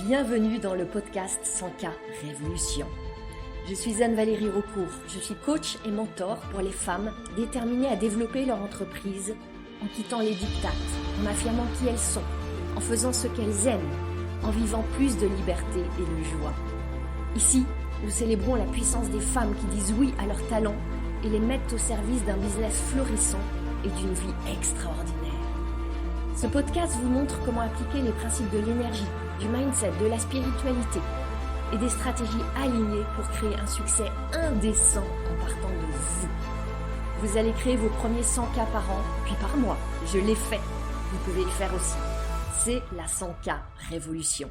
Bienvenue dans le podcast 100K Révolution. Je suis Anne-Valérie Raucourt, je suis coach et mentor pour les femmes déterminées à développer leur entreprise en quittant les diktats, en affirmant qui elles sont, en faisant ce qu'elles aiment, en vivant plus de liberté et de joie. Ici, nous célébrons la puissance des femmes qui disent oui à leurs talents et les mettent au service d'un business florissant et d'une vie extraordinaire. Ce podcast vous montre comment appliquer les principes de l'énergie, du mindset, de la spiritualité et des stratégies alignées pour créer un succès indécent en partant de vous. Vous allez créer vos premiers 100K par an, puis par mois. Je l'ai fait. Vous pouvez le faire aussi. C'est la 100K Révolution.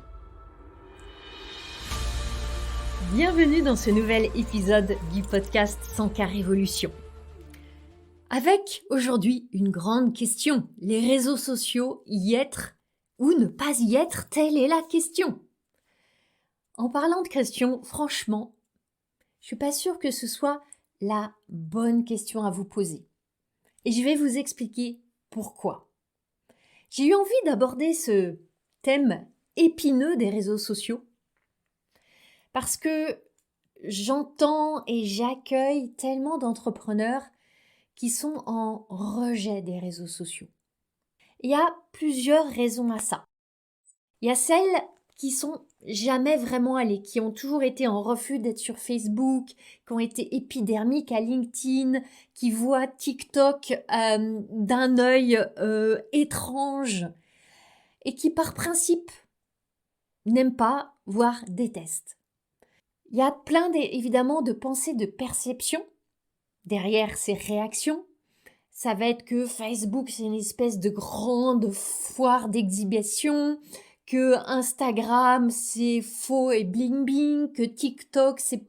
Bienvenue dans ce nouvel épisode du podcast 100K Révolution. Avec aujourd'hui une grande question. Les réseaux sociaux, y être ou ne pas y être, telle est la question. En parlant de question, franchement, je suis pas sûre que ce soit la bonne question à vous poser. Et je vais vous expliquer pourquoi. J'ai eu envie d'aborder ce thème épineux des réseaux sociaux parce que j'entends et j'accueille tellement d'entrepreneurs qui sont en rejet des réseaux sociaux. Il y a plusieurs raisons à ça. Il y a celles qui sont jamais vraiment allées, qui ont toujours été en refus d'être sur Facebook, qui ont été épidermiques à LinkedIn, qui voient TikTok d'un œil étrange et qui par principe n'aiment pas, voire détestent. Il y a plein évidemment de pensées de perception derrière ces réactions. Ça va être que Facebook, c'est une espèce de grande foire d'exhibition, que Instagram, c'est faux et bling-bling, que TikTok, c'est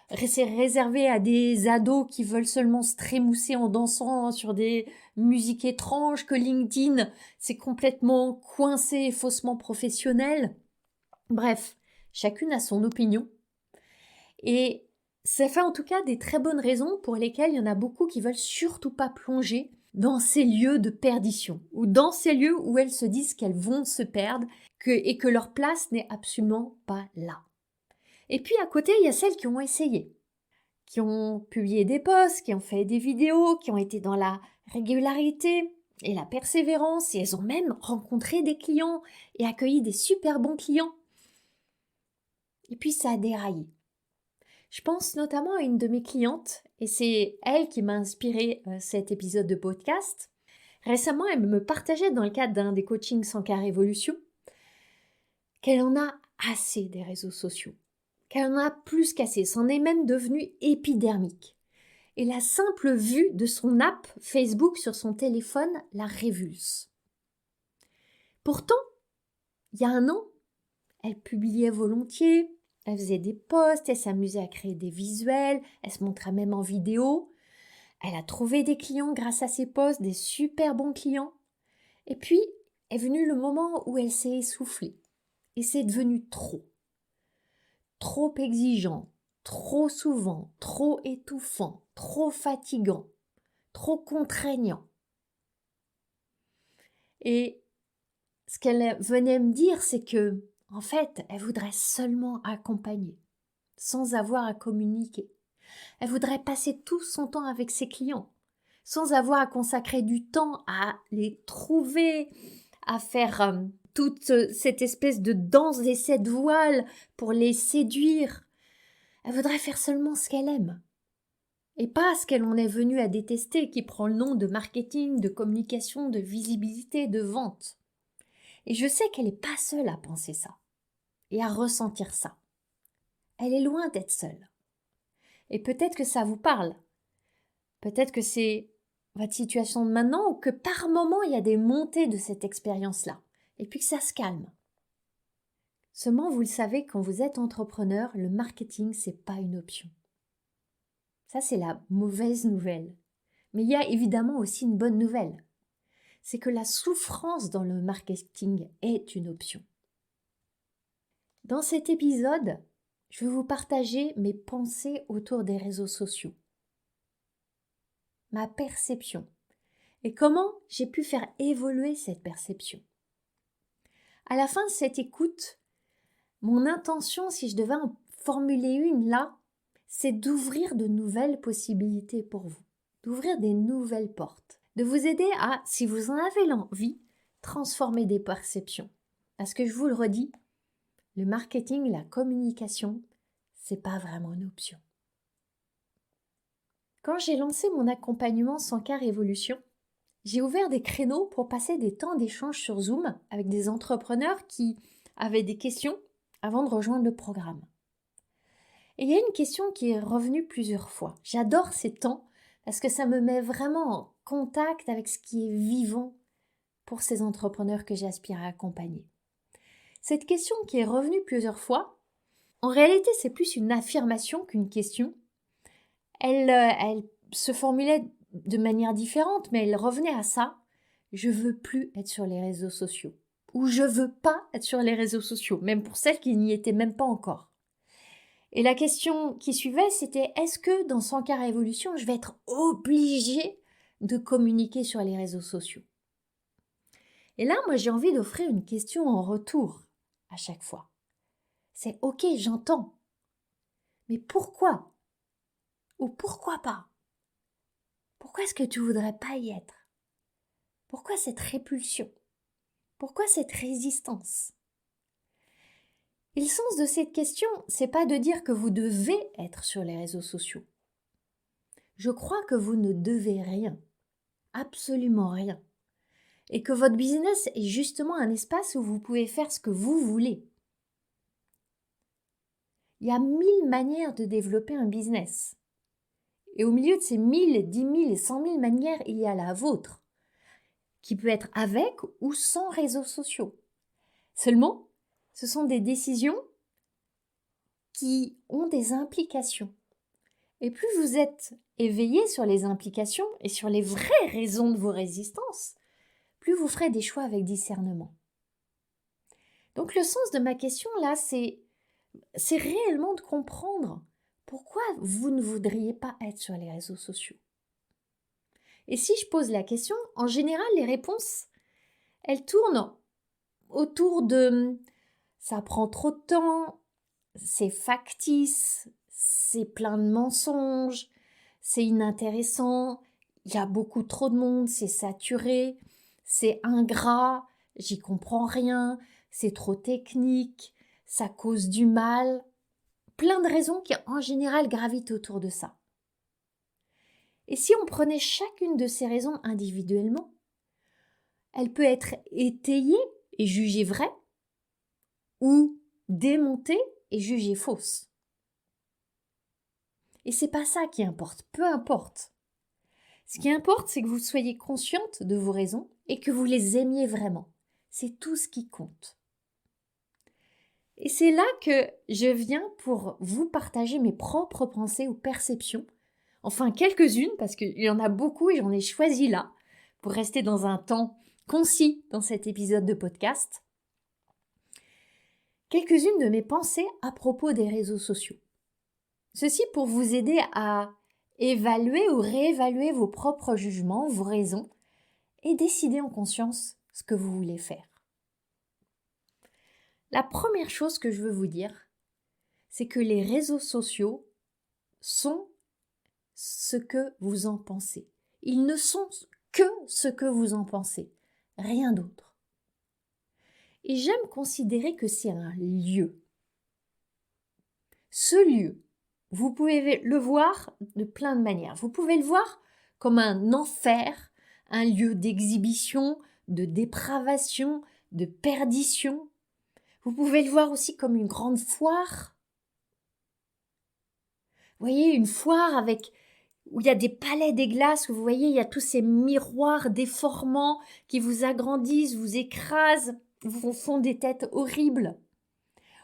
réservé à des ados qui veulent seulement se trémousser en dansant sur des musiques étranges, que LinkedIn, c'est complètement coincé et faussement professionnel. Bref, chacune a son opinion. Et ça fait en tout cas des très bonnes raisons pour lesquelles il y en a beaucoup qui veulent surtout pas plonger dans ces lieux de perdition ou dans ces lieux où elles se disent qu'elles vont se perdre et que leur place n'est absolument pas là. Et puis à côté, il y a celles qui ont essayé, qui ont publié des posts, qui ont fait des vidéos, qui ont été dans la régularité et la persévérance et elles ont même rencontré des clients et accueilli des super bons clients. Et puis ça a déraillé. Je pense notamment à une de mes clientes, et c'est elle qui m'a inspiré cet épisode de podcast. Récemment, elle me partageait dans le cadre d'un des coachings 100K Révolution qu'elle en a assez des réseaux sociaux, qu'elle en a plus qu'assez, c'en est même devenu épidermique. Et la simple vue de son app Facebook sur son téléphone la révulse. Pourtant, il y a un an, elle publiait volontiers, elle faisait des posts, elle s'amusait à créer des visuels, elle se montrait même en vidéo. Elle a trouvé des clients grâce à ses posts, des super bons clients. Et puis, est venu le moment où elle s'est essoufflée. Et c'est devenu trop. Trop exigeant, trop souvent, trop étouffant, trop fatigant, trop contraignant. Et ce qu'elle venait me dire, c'est que en fait, elle voudrait seulement accompagner, sans avoir à communiquer. Elle voudrait passer tout son temps avec ses clients, sans avoir à consacrer du temps à les trouver, à faire toute cette espèce de danse des 7 voiles pour les séduire. Elle voudrait faire seulement ce qu'elle aime, et pas ce qu'elle en est venue à détester, qui prend le nom de marketing, de communication, de visibilité, de vente. Et je sais qu'elle n'est pas seule à penser ça et à ressentir ça. Elle est loin d'être seule. Et peut-être que ça vous parle. Peut-être que c'est votre situation de maintenant ou que par moment il y a des montées de cette expérience-là et puis que ça se calme. Seulement, vous le savez, quand vous êtes entrepreneur, le marketing, c'est pas une option. Ça, c'est la mauvaise nouvelle. Mais il y a évidemment aussi une bonne nouvelle. C'est que la souffrance dans le marketing est une option. Dans cet épisode, je vais vous partager mes pensées autour des réseaux sociaux, ma perception et comment j'ai pu faire évoluer cette perception. À la fin de cette écoute, mon intention, si je devais en formuler une là, c'est d'ouvrir de nouvelles possibilités pour vous, d'ouvrir des nouvelles portes, de vous aider à, si vous en avez l'envie, transformer des perceptions. Parce que je vous le redis, le marketing, la communication, c'est pas vraiment une option. Quand j'ai lancé mon accompagnement 100K Révolution, j'ai ouvert des créneaux pour passer des temps d'échange sur Zoom avec des entrepreneurs qui avaient des questions avant de rejoindre le programme. Et il y a une question qui est revenue plusieurs fois. J'adore ces temps parce que ça me met vraiment en contact avec ce qui est vivant pour ces entrepreneurs que j'aspire à accompagner. Cette question qui est revenue plusieurs fois, en réalité, c'est plus une affirmation qu'une question. Elle se formulait de manière différente, mais elle revenait à ça. Je veux plus être sur les réseaux sociaux. Ou je veux pas être sur les réseaux sociaux, même pour celles qui n'y étaient même pas encore. Et la question qui suivait, c'était est-ce que dans 100K Révolution, je vais être obligée de communiquer sur les réseaux sociaux? Et là, moi, j'ai envie d'offrir une question en retour à chaque fois. C'est ok, j'entends. Mais pourquoi? Ou pourquoi pas? Pourquoi est-ce que tu voudrais pas y être? Pourquoi cette répulsion? Pourquoi cette résistance? Et le sens de cette question, c'est pas de dire que vous devez être sur les réseaux sociaux. Je crois que vous ne devez rien, absolument rien, et que votre business est justement un espace où vous pouvez faire ce que vous voulez. Il y a 1000 manières de développer un business. Et au milieu de ces 1000, 10 000 et 100 000 manières, il y a la vôtre, qui peut être avec ou sans réseaux sociaux. Seulement, ce sont des décisions qui ont des implications. Et plus vous êtes éveillé sur les implications et sur les vraies raisons de vos résistances, plus vous ferez des choix avec discernement. Donc le sens de ma question là, c'est réellement de comprendre pourquoi vous ne voudriez pas être sur les réseaux sociaux. Et si je pose la question, en général, les réponses, elles tournent autour de ça prend trop de temps, c'est factice, c'est plein de mensonges, c'est inintéressant, il y a beaucoup trop de monde, c'est saturé, c'est ingrat, j'y comprends rien, c'est trop technique, ça cause du mal. Plein de raisons qui en général gravitent autour de ça. Et si on prenait chacune de ces raisons individuellement, elle peut être étayée et jugée vraie, ou démontée et jugée fausse. Et c'est pas ça qui importe, peu importe. Ce qui importe, c'est que vous soyez consciente de vos raisons et que vous les aimiez vraiment. C'est tout ce qui compte. Et c'est là que je viens pour vous partager mes propres pensées ou perceptions. Enfin, quelques-unes, parce qu'il y en a beaucoup et j'en ai choisi là, pour rester dans un temps concis dans cet épisode de podcast. Quelques-unes de mes pensées à propos des réseaux sociaux. Ceci pour vous aider à évaluer ou réévaluer vos propres jugements, vos raisons, et décider en conscience ce que vous voulez faire. La première chose que je veux vous dire, c'est que les réseaux sociaux sont ce que vous en pensez. Ils ne sont que ce que vous en pensez, rien d'autre. Et j'aime considérer que c'est un lieu. Ce lieu, vous pouvez le voir de plein de manières. Vous pouvez le voir comme un enfer, un lieu d'exhibition, de dépravation, de perdition. Vous pouvez le voir aussi comme une grande foire. Vous voyez, une foire où il y a des palais des glaces, où vous voyez, il y a tous ces miroirs déformants qui vous agrandissent, vous écrasent, vous font des têtes horribles.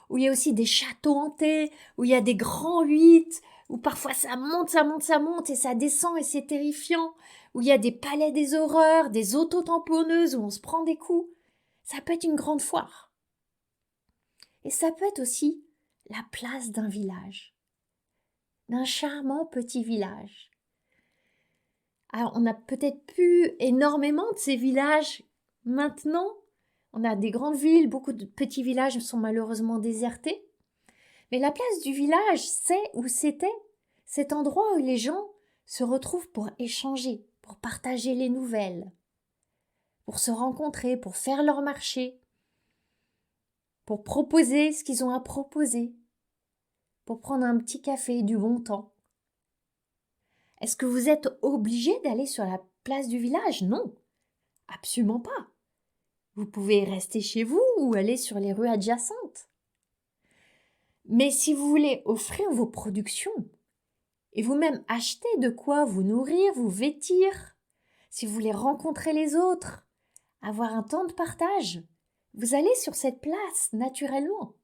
Où il y a aussi des châteaux hantés, où il y a des grands huit, où parfois ça monte et ça descend et c'est terrifiant. Où il y a des palais des horreurs, des auto-tamponneuses où on se prend des coups. Ça peut être une grande foire. Et ça peut être aussi la place d'un village, d'un charmant petit village. Alors, on n'a peut-être plus énormément de ces villages maintenant, On a des grandes villes, beaucoup de petits villages sont malheureusement désertés. Mais la place du village, c'est ou c'était cet endroit où les gens se retrouvent pour échanger, pour partager les nouvelles, pour se rencontrer, pour faire leur marché, pour proposer ce qu'ils ont à proposer, pour prendre un petit café, du bon temps. Est-ce que vous êtes obligé d'aller sur la place du village? Non, absolument pas. Vous pouvez rester chez vous ou aller sur les rues adjacentes. Mais si vous voulez offrir vos productions et vous-même acheter de quoi vous nourrir, vous vêtir, si vous voulez rencontrer les autres, avoir un temps de partage, vous allez sur cette place naturellement.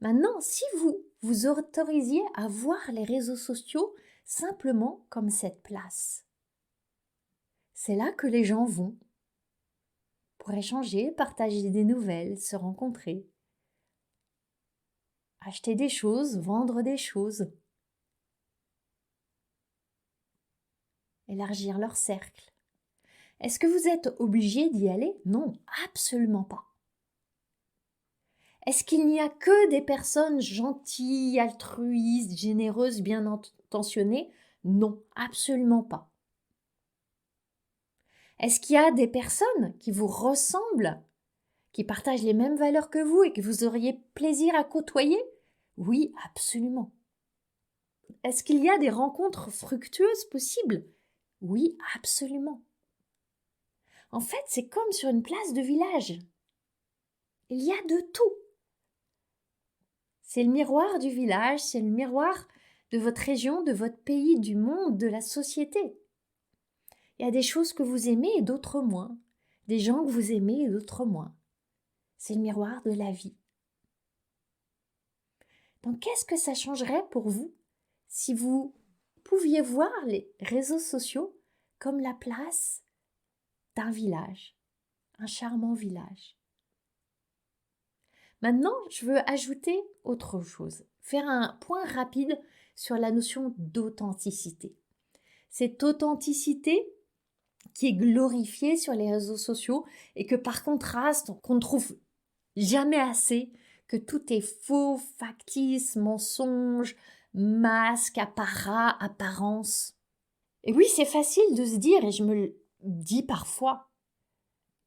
Maintenant, si vous vous autorisiez à voir les réseaux sociaux simplement comme cette place, c'est là que les gens vont pour échanger, partager des nouvelles, se rencontrer, acheter des choses, vendre des choses, élargir leur cercle. Est-ce que vous êtes obligé d'y aller? Non, absolument pas. Est-ce qu'il n'y a que des personnes gentilles, altruistes, généreuses, bien intentionnées? Non, absolument pas. Est-ce qu'il y a des personnes qui vous ressemblent, qui partagent les mêmes valeurs que vous et que vous auriez plaisir à côtoyer? Oui, absolument. Est-ce qu'il y a des rencontres fructueuses possibles? Oui, absolument. En fait, c'est comme sur une place de village. Il y a de tout. C'est le miroir du village, c'est le miroir de votre région, de votre pays, du monde, de la société. Il y a des choses que vous aimez et d'autres moins. Des gens que vous aimez et d'autres moins. C'est le miroir de la vie. Donc, qu'est-ce que ça changerait pour vous si vous pouviez voir les réseaux sociaux comme la place d'un village, un charmant village? Maintenant, je veux ajouter autre chose, faire un point rapide sur la notion d'authenticité. Cette authenticité qui est glorifiée sur les réseaux sociaux et que par contraste, qu'on ne trouve jamais assez, que tout est faux, factice, mensonge, masque, apparat, apparence. Et oui, c'est facile de se dire, et je me le dis parfois,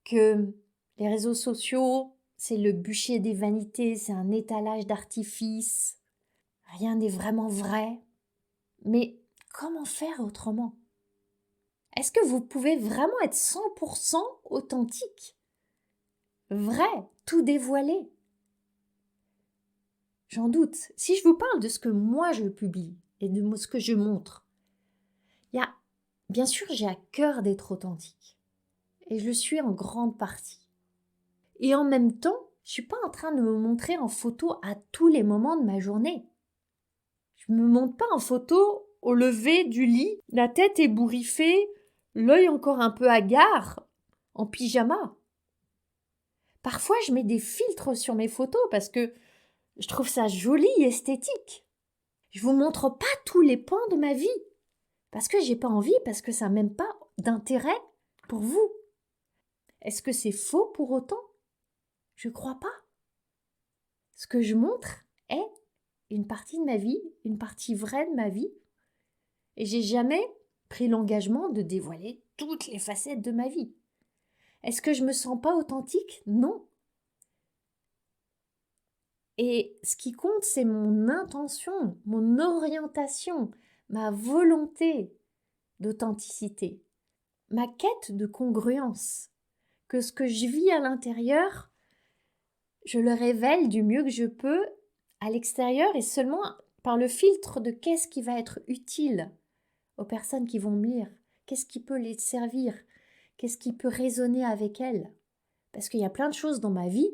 que les réseaux sociaux, c'est le bûcher des vanités, c'est un étalage d'artifice. Rien n'est vraiment vrai. Mais comment faire autrement? Est-ce que vous pouvez vraiment être 100% authentique? Vrai, tout dévoilé? J'en doute. Si je vous parle de ce que moi je publie et de ce que je montre, bien sûr, j'ai à cœur d'être authentique. Et je le suis en grande partie. Et en même temps, je suis pas en train de me montrer en photo à tous les moments de ma journée. Je me montre pas en photo au lever du lit, la tête ébouriffée, l'œil encore un peu hagard, en pyjama. Parfois, je mets des filtres sur mes photos parce que je trouve ça joli et esthétique. Je vous montre pas tous les pans de ma vie parce que j'ai pas envie, parce que ça n'a même pas d'intérêt pour vous. Est-ce que c'est faux pour autant? Je crois pas. Ce que je montre est une partie de ma vie, une partie vraie de ma vie, et j'ai jamais pris l'engagement de dévoiler toutes les facettes de ma vie. Est-ce que je me sens pas authentique? Non. Et ce qui compte, c'est mon intention, mon orientation, ma volonté d'authenticité, ma quête de congruence, que ce que je vis à l'intérieur, je le révèle du mieux que je peux à l'extérieur et seulement par le filtre de qu'est-ce qui va être utile aux personnes qui vont me lire, qu'est-ce qui peut les servir, qu'est-ce qui peut résonner avec elles. Parce qu'il y a plein de choses dans ma vie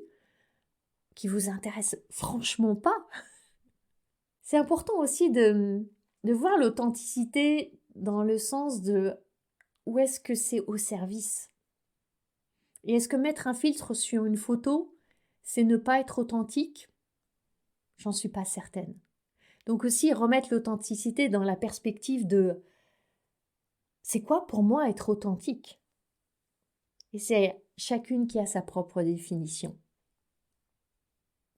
qui vous intéressent franchement pas. C'est important aussi de voir l'authenticité dans le sens de où est-ce que c'est au service. Et est-ce que mettre un filtre sur une photo, c'est ne pas être authentique? J'en suis pas certaine. Donc aussi remettre l'authenticité dans la perspective de c'est quoi pour moi être authentique? Et c'est chacune qui a sa propre définition.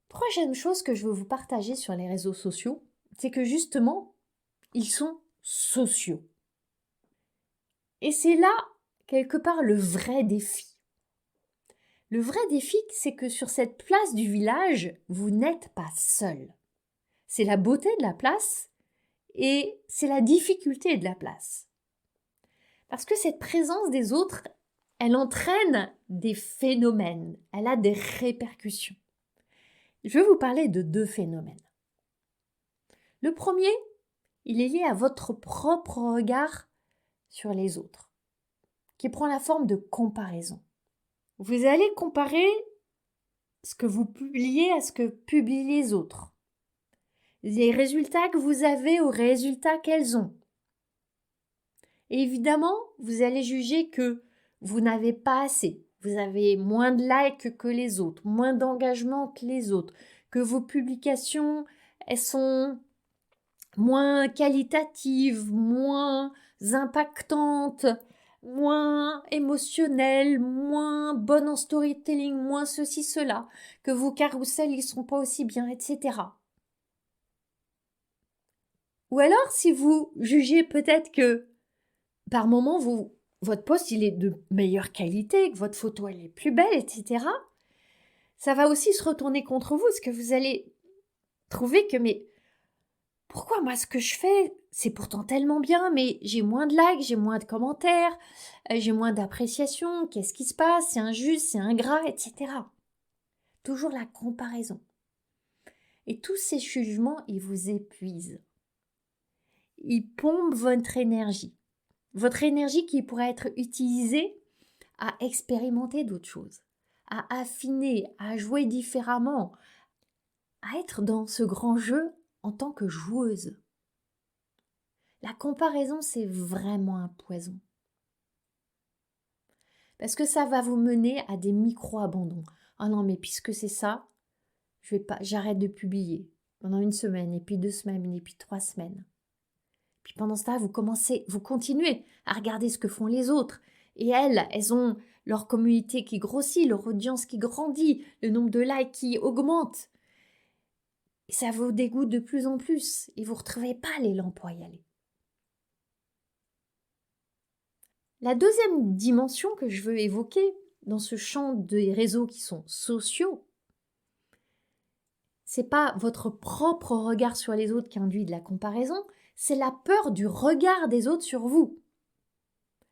Troisième chose que je veux vous partager sur les réseaux sociaux, c'est que justement, ils sont sociaux. Et c'est là, quelque part, le vrai défi. Le vrai défi, c'est que sur cette place du village, vous n'êtes pas seul. C'est la beauté de la place et c'est la difficulté de la place. Parce que cette présence des autres, elle entraîne des phénomènes, elle a des répercussions. Je vais vous parler de 2 phénomènes. Le premier, il est lié à votre propre regard sur les autres, qui prend la forme de comparaison. Vous allez comparer ce que vous publiez à ce que publient les autres. Les résultats que vous avez aux résultats qu'elles ont. Et évidemment, vous allez juger que vous n'avez pas assez. Vous avez moins de likes que les autres, moins d'engagement que les autres, que vos publications, elles sont moins qualitatives, moins impactantes, moins émotionnelles, moins bonnes en storytelling, moins ceci, cela, que vos carousels, ils sont pas aussi bien, etc. Ou alors, si vous jugez peut-être que par moment, votre post, il est de meilleure qualité, que votre photo, elle est plus belle, etc. Ça va aussi se retourner contre vous, parce que vous allez trouver que, mais pourquoi moi, ce que je fais, c'est pourtant tellement bien, mais j'ai moins de likes, j'ai moins de commentaires, j'ai moins d'appréciation, qu'est-ce qui se passe, c'est injuste, c'est ingrat, etc. Toujours la comparaison. Et tous ces jugements, ils vous épuisent. Ils pompent votre énergie. Votre énergie qui pourrait être utilisée à expérimenter d'autres choses, à affiner, à jouer différemment, à être dans ce grand jeu en tant que joueuse. La comparaison, c'est vraiment un poison. Parce que ça va vous mener à des micro-abandons. Ah non, mais puisque c'est ça, j'arrête de publier pendant 1 semaine, et puis 2 semaines, et puis 3 semaines. Puis pendant ce temps, vous continuez à regarder ce que font les autres. Et elles ont leur communauté qui grossit, leur audience qui grandit, le nombre de likes qui augmente. Et ça vous dégoûte de plus en plus. Et vous ne retrouvez pas l'élan pour y aller. La deuxième dimension que je veux évoquer dans ce champ des réseaux qui sont sociaux, c'est pas votre propre regard sur les autres qui induit de la comparaison, c'est la peur du regard des autres sur vous.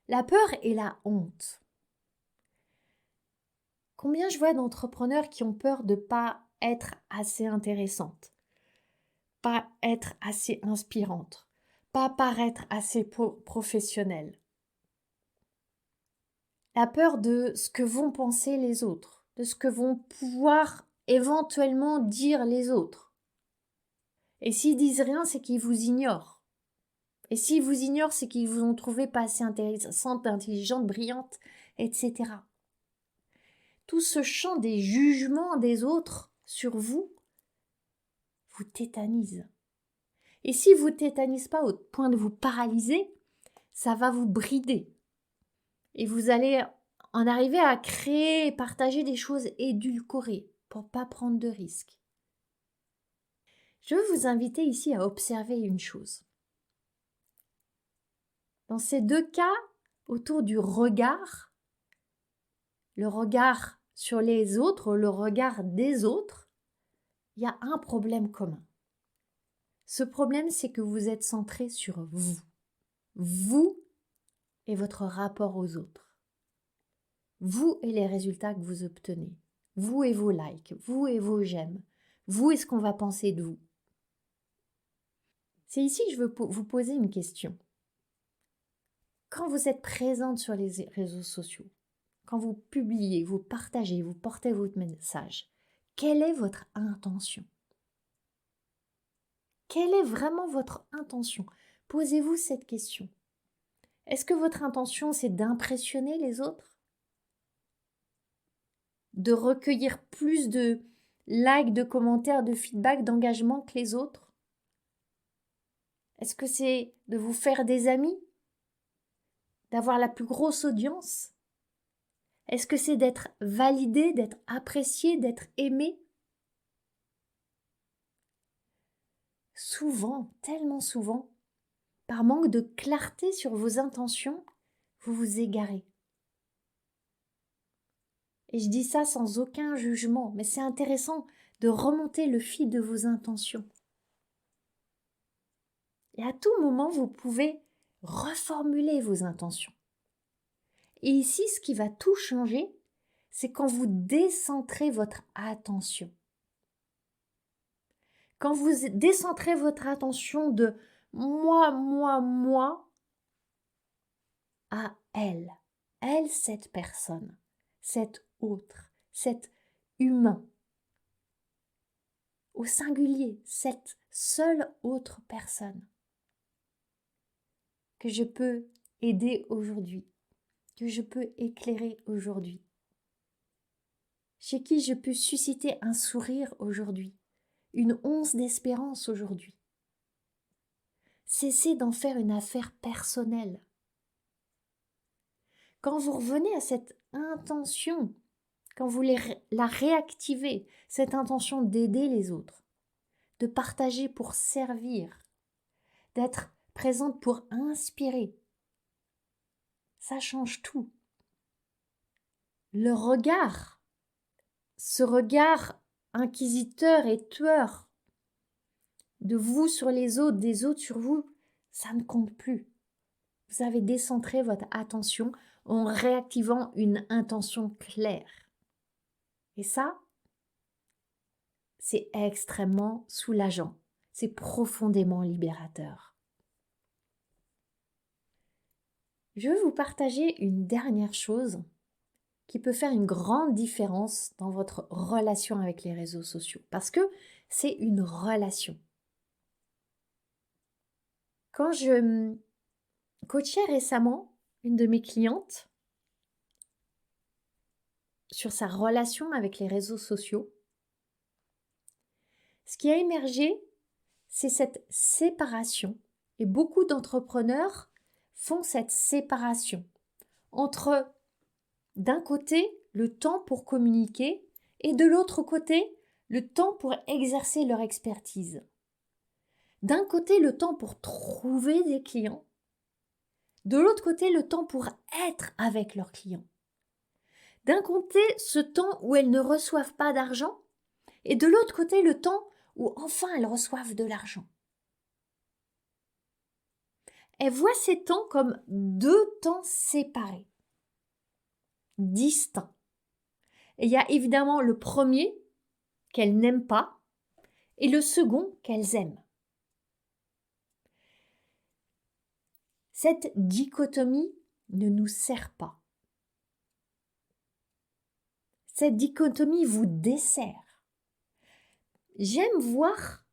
La peur et la honte. Combien je vois d'entrepreneurs qui ont peur de ne pas être assez intéressantes, pas être assez inspirantes, pas paraître assez professionnelles. La peur de ce que vont penser les autres, de ce que vont pouvoir éventuellement dire les autres. Et s'ils disent rien, c'est qu'ils vous ignorent. Et s'ils vous ignorent, c'est qu'ils vous ont trouvé pas assez intéressante, intelligente, brillante, etc. Tout ce champ des jugements des autres sur vous tétanise. Et si vous tétanise pas au point de vous paralyser, ça va vous brider. Et vous allez en arriver à créer et partager des choses édulcorées pour pas prendre de risques. Je veux vous inviter ici à observer une chose. Dans ces 2 cas, autour du regard, le regard sur les autres, le regard des autres, il y a un problème commun. Ce problème, c'est que vous êtes centré sur vous. Vous et votre rapport aux autres. Vous et les résultats que vous obtenez. Vous et vos likes. Vous et vos j'aime. Vous et ce qu'on va penser de vous. C'est ici que je veux vous poser une question. Quand vous êtes présente sur les réseaux sociaux, quand vous publiez, vous partagez, vous portez votre message, quelle est votre intention ? Quelle est vraiment votre intention ? Posez-vous cette question. Est-ce que votre intention, c'est d'impressionner les autres ? De recueillir plus de likes, de commentaires, de feedback, d'engagement que les autres ? Est-ce que c'est de vous faire des amis ? D'avoir la plus grosse audience ? Est-ce que c'est d'être validé, d'être apprécié, d'être aimé? Souvent, tellement souvent, par manque de clarté sur vos intentions, vous vous égarez. Et je dis ça sans aucun jugement, mais c'est intéressant de remonter le fil de vos intentions. Et à tout moment, vous pouvez reformuler vos intentions. Et ici, ce qui va tout changer, c'est quand vous décentrez votre attention. Quand vous décentrez votre attention de moi, à elle, cette personne, cet autre, cet humain, au singulier, cette seule autre personne que je peux aider aujourd'hui, que je peux éclairer aujourd'hui, chez qui je peux susciter un sourire aujourd'hui, une once d'espérance aujourd'hui. Cessez d'en faire une affaire personnelle. Quand vous revenez à cette intention, quand vous la réactivez, cette intention d'aider les autres, de partager pour servir, d'être présente pour inspirer, ça change tout. Le regard, ce regard inquisiteur et tueur de vous sur les autres, des autres sur vous, ça ne compte plus. Vous avez décentré votre attention en réactivant une intention claire. Et ça, c'est extrêmement soulageant. C'est profondément libérateur. Je veux vous partager une dernière chose qui peut faire une grande différence dans votre relation avec les réseaux sociaux. Parce que c'est une relation. Quand je coachais récemment une de mes clientes sur sa relation avec les réseaux sociaux, ce qui a émergé, c'est cette séparation. Et beaucoup d'entrepreneurs font cette séparation entre, d'un côté, le temps pour communiquer et de l'autre côté, le temps pour exercer leur expertise. D'un côté, le temps pour trouver des clients. De l'autre côté, le temps pour être avec leurs clients. D'un côté, ce temps où elles ne reçoivent pas d'argent et de l'autre côté, le temps où enfin elles reçoivent de l'argent. Elles voient ces temps comme deux temps séparés, distincts. Et il y a évidemment le premier qu'elles n'aiment pas et le second qu'elles aiment. Cette dichotomie ne nous sert pas. Cette dichotomie vous dessert. J'aime voir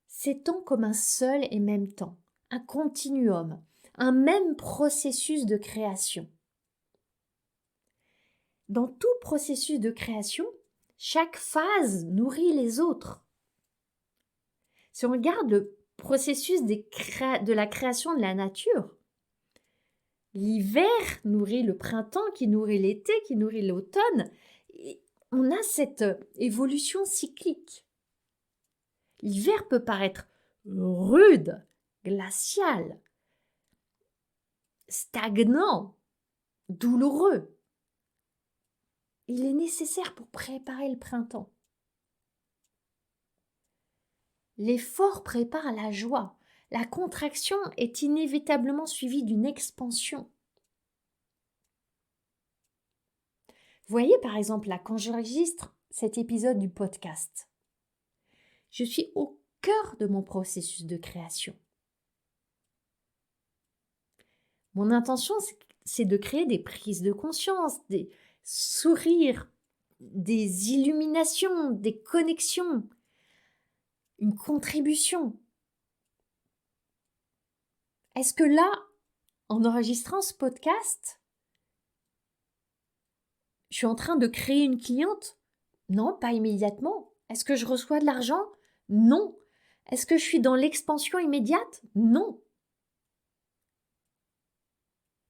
ces temps comme un seul et même temps, un continuum, un même processus de création. Dans tout processus de création, chaque phase nourrit les autres. Si on regarde le processus de la création de la nature, l'hiver nourrit le printemps, qui nourrit l'été, qui nourrit l'automne. Et on a cette évolution cyclique. L'hiver peut paraître rude, glacial, stagnant, douloureux. Il est nécessaire pour préparer le printemps. L'effort prépare la joie. La contraction est inévitablement suivie d'une expansion. Vous voyez par exemple là, quand j'enregistre cet épisode du podcast, je suis au cœur de mon processus de création. Mon intention, c'est de créer des prises de conscience, des sourires, des illuminations, des connexions, une contribution. Est-ce que là, en enregistrant ce podcast, je suis en train de créer une cliente? Non, pas immédiatement. Est-ce que je reçois de l'argent? Non. Est-ce que je suis dans l'expansion immédiate? Non.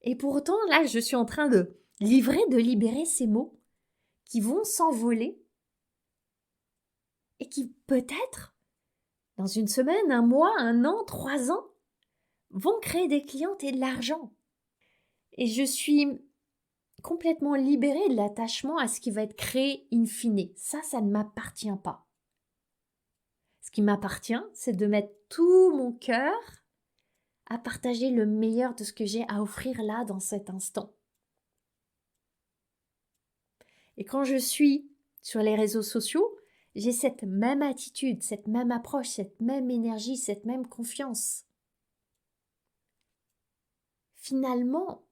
Et pour autant, là, je suis en train de livré de libérer ces mots qui vont s'envoler et qui peut-être, dans une semaine, un mois, un an, 3 ans, vont créer des clientes et de l'argent. Et je suis complètement libérée de l'attachement à ce qui va être créé in fine. Ça ne m'appartient pas. Ce qui m'appartient, c'est de mettre tout mon cœur à partager le meilleur de ce que j'ai à offrir là, dans cet instant. Et quand je suis sur les réseaux sociaux, j'ai cette même attitude, cette même approche, cette même énergie, cette même confiance. Finalement,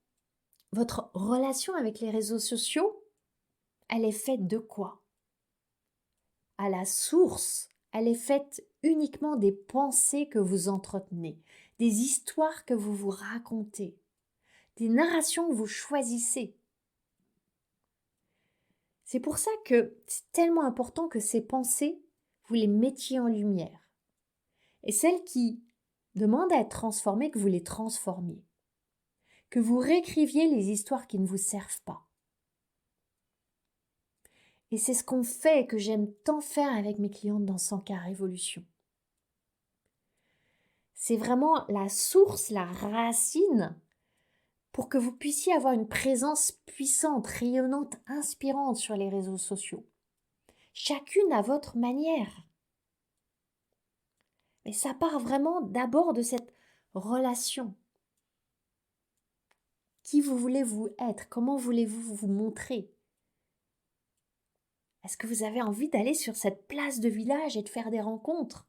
votre relation avec les réseaux sociaux, elle est faite de quoi? À la source, elle est faite uniquement des pensées que vous entretenez, des histoires que vous vous racontez, des narrations que vous choisissez. C'est pour ça que c'est tellement important que ces pensées, vous les mettiez en lumière. Et celles qui demandent à être transformées, que vous les transformiez. Que vous réécriviez les histoires qui ne vous servent pas. Et c'est ce qu'on fait et que j'aime tant faire avec mes clientes dans 100K Révolution. C'est vraiment la source, la racine pour que vous puissiez avoir une présence puissante, rayonnante, inspirante sur les réseaux sociaux. Chacune à votre manière. Mais ça part vraiment d'abord de cette relation. Qui vous voulez-vous être? Comment voulez-vous vous montrer? Est-ce que vous avez envie d'aller sur cette place de village et de faire des rencontres?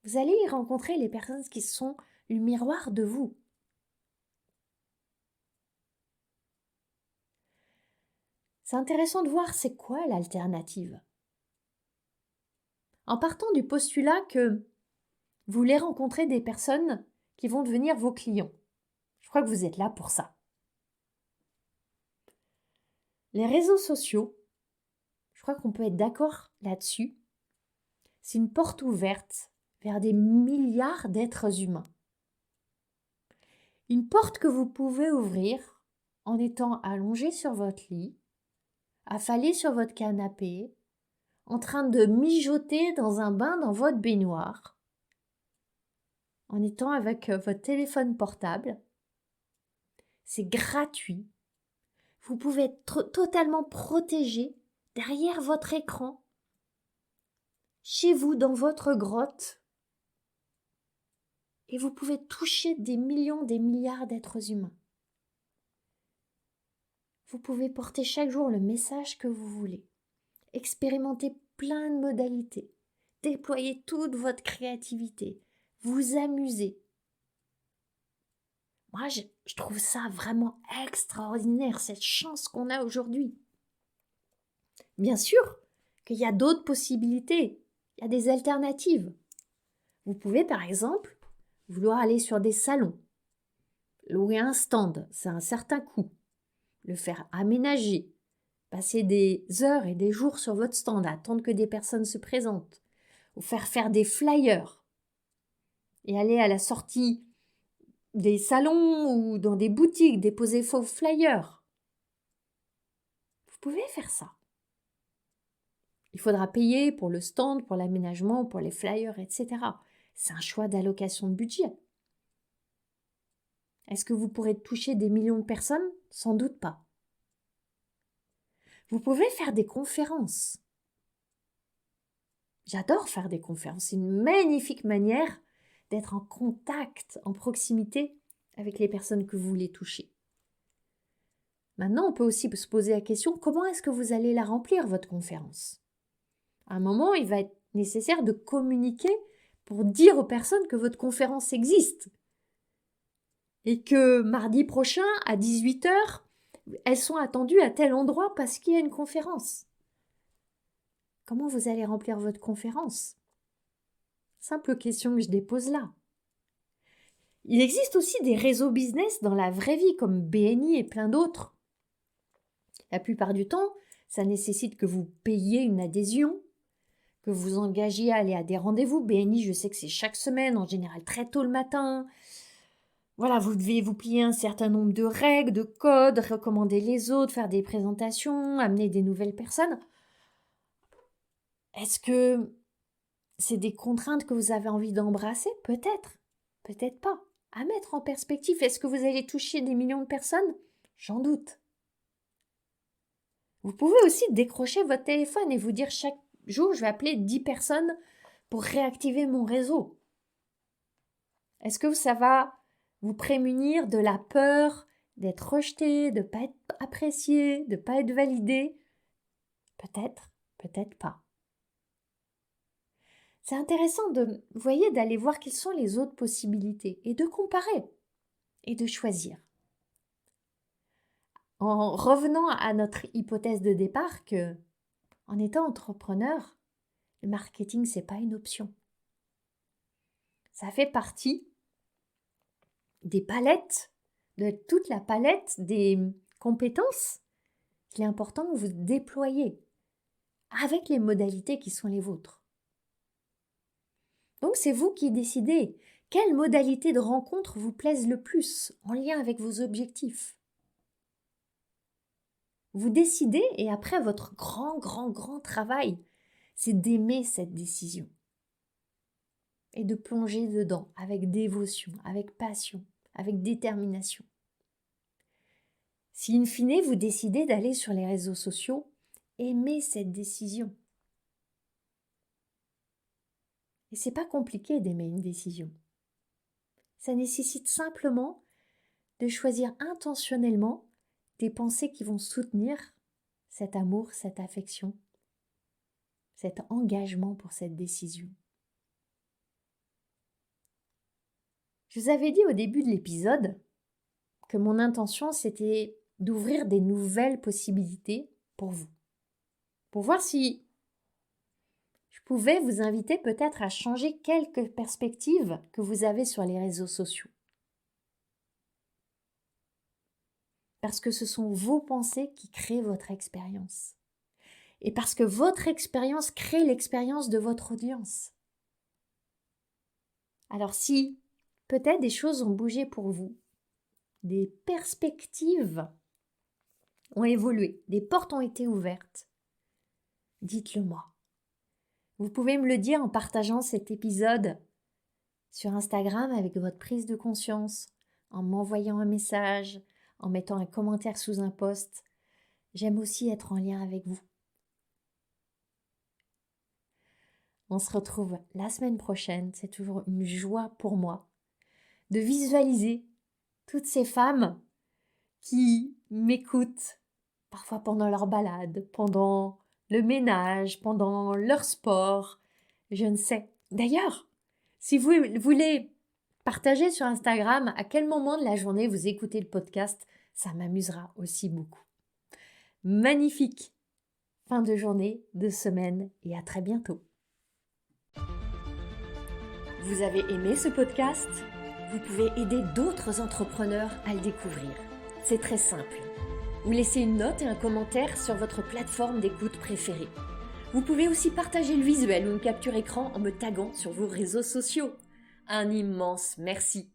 Vous allez y rencontrer les personnes qui sont le miroir de vous. C'est intéressant de voir c'est quoi l'alternative. En partant du postulat que vous voulez rencontrer des personnes qui vont devenir vos clients. Je crois que vous êtes là pour ça. Les réseaux sociaux, je crois qu'on peut être d'accord là-dessus, c'est une porte ouverte vers des milliards d'êtres humains. Une porte que vous pouvez ouvrir en étant allongé sur votre lit, affalé sur votre canapé, en train de mijoter dans un bain dans votre baignoire, en étant avec votre téléphone portable. C'est gratuit. Vous pouvez être totalement protégé derrière votre écran, chez vous, dans votre grotte. Et vous pouvez toucher des millions, des milliards d'êtres humains. Vous pouvez porter chaque jour le message que vous voulez. Expérimenter plein de modalités. Déployer toute votre créativité. Vous amuser. Moi, je trouve ça vraiment extraordinaire, cette chance qu'on a aujourd'hui. Bien sûr qu'il y a d'autres possibilités. Il y a des alternatives. Vous pouvez, par exemple, vouloir aller sur des salons. Louer un stand, c'est un certain coût. Le faire aménager, passer des heures et des jours sur votre stand, attendre que des personnes se présentent, ou faire des flyers et aller à la sortie des salons ou dans des boutiques déposer faux flyers. Vous pouvez faire ça. Il faudra payer pour le stand, pour l'aménagement, pour les flyers, etc. C'est un choix d'allocation de budget. Est-ce que vous pourrez toucher des millions de personnes? Sans doute pas. Vous pouvez faire des conférences. J'adore faire des conférences. C'est une magnifique manière d'être en contact, en proximité avec les personnes que vous voulez toucher. Maintenant, on peut aussi se poser la question, comment est-ce que vous allez la remplir, votre conférence? À un moment, il va être nécessaire de communiquer pour dire aux personnes que votre conférence existe. Et que mardi prochain, à 18h, elles sont attendues à tel endroit parce qu'il y a une conférence. Comment vous allez remplir votre conférence? Simple question que je dépose là. Il existe aussi des réseaux business dans la vraie vie, comme BNI et plein d'autres. La plupart du temps, ça nécessite que vous payiez une adhésion, que vous engagiez à aller à des rendez-vous. BNI, je sais que c'est chaque semaine, en général très tôt le matin. Voilà, vous devez vous plier à un certain nombre de règles, de codes, recommander les autres, faire des présentations, amener des nouvelles personnes. Est-ce que c'est des contraintes que vous avez envie d'embrasser? Peut-être, peut-être pas. À mettre en perspective, est-ce que vous allez toucher des millions de personnes? J'en doute. Vous pouvez aussi décrocher votre téléphone et vous dire chaque jour, je vais appeler 10 personnes pour réactiver mon réseau. Est-ce que ça va vous prémunir de la peur d'être rejeté, de ne pas être apprécié, de ne pas être validé? Peut-être, peut-être pas. C'est intéressant d'aller voir quelles sont les autres possibilités et de comparer et de choisir. En revenant à notre hypothèse de départ que, en étant entrepreneur, le marketing, c'est pas une option. Ça fait partie des palettes, de toute la palette des compétences qu'il est important que vous déployez avec les modalités qui sont les vôtres. Donc c'est vous qui décidez quelle modalité de rencontre vous plaise le plus en lien avec vos objectifs. Vous décidez et après votre grand travail, c'est d'aimer cette décision et de plonger dedans avec dévotion, avec passion, avec détermination. Si in fine vous décidez d'aller sur les réseaux sociaux, aimez cette décision. Et c'est pas compliqué d'aimer une décision. Ça nécessite simplement de choisir intentionnellement des pensées qui vont soutenir cet amour, cette affection, cet engagement pour cette décision. Je vous avais dit au début de l'épisode que mon intention, c'était d'ouvrir des nouvelles possibilités pour vous. Pour voir si je pouvais vous inviter peut-être à changer quelques perspectives que vous avez sur les réseaux sociaux. Parce que ce sont vos pensées qui créent votre expérience. Et parce que votre expérience crée l'expérience de votre audience. Alors si peut-être des choses ont bougé pour vous, des perspectives ont évolué, des portes ont été ouvertes, dites-le moi. Vous pouvez me le dire en partageant cet épisode sur Instagram avec votre prise de conscience, en m'envoyant un message, en mettant un commentaire sous un post. J'aime aussi être en lien avec vous. On se retrouve la semaine prochaine. C'est toujours une joie pour moi de visualiser toutes ces femmes qui m'écoutent, parfois pendant leur balade, pendant le ménage, pendant leur sport, je ne sais. D'ailleurs, si vous voulez partager sur Instagram à quel moment de la journée vous écoutez le podcast, ça m'amusera aussi beaucoup. Magnifique fin de journée, de semaine et à très bientôt. Vous avez aimé ce podcast ? Vous pouvez aider d'autres entrepreneurs à le découvrir. C'est très simple. Vous laissez une note et un commentaire sur votre plateforme d'écoute préférée. Vous pouvez aussi partager le visuel ou une capture écran en me taguant sur vos réseaux sociaux. Un immense merci.